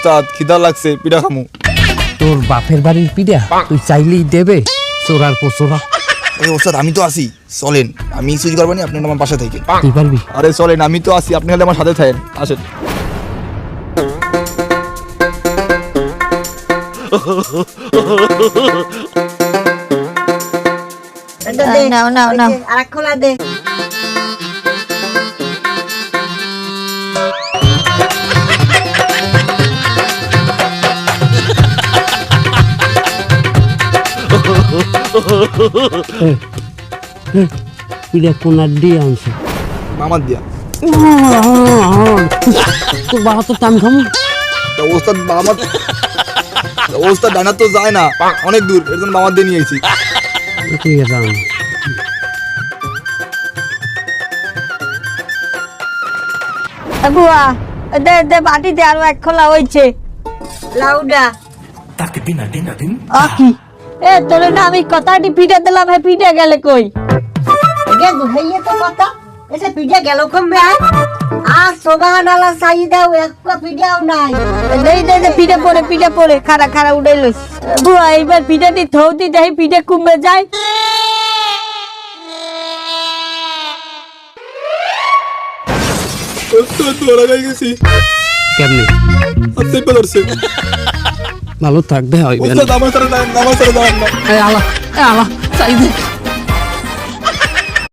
ওস্তাদ খিদা লাগছে পিঠা খামু। তোর বাপের বাড়ির পিঠা তুই চাইলেই দেবে চোরার পোচোরা। এই ওস্তাদ আমি তো আসি, চলেন আমি সুইচ করবো নি, আপনি আমার পাশে থেকে। তুই পারবি? আরে চলেন আমি তো আসি, আপনি হলে আমার সাথে থাকেন, আসেন। নাও নাও নাও আর খোলা দে। পিঠা কোনার দিয়ে আনছে মামার দিয়া। তোর বাবা তো টান খামু। তা ওস্তাদ মামার, ওস্তাদ ডানা তো যায় না অনেক দূর, এর জন্য মামার দিয়ে নিয়ে এসেছি। ঠিক আছে বুয়া দে দে বাটিতে আরো এক খোলা হইছে লাউডা। আকি এ তোরে না আমি কথাটি পিঠে দিলাম, হে পিঠে গেলে কই? গে দুহাইয়ে তো কথা এসে পিঠে গেল কমবে। আর সোগানালা সাই দাও, এক পিঠাও নাই। দেই দে দে পিঠে পড়ে খাড়া খাড়া উড়াই লইস। বুয়া এইবার পিঠাটি থৌতি দেই পিঠে কমবে যায়। ওস্তাদ ধরা গাই গেছি। কেমনি আচ্ছা ধরছে। ভালো থাকবে হয় ওস্তাদ আমার সাথে যান না। আলা চাই দে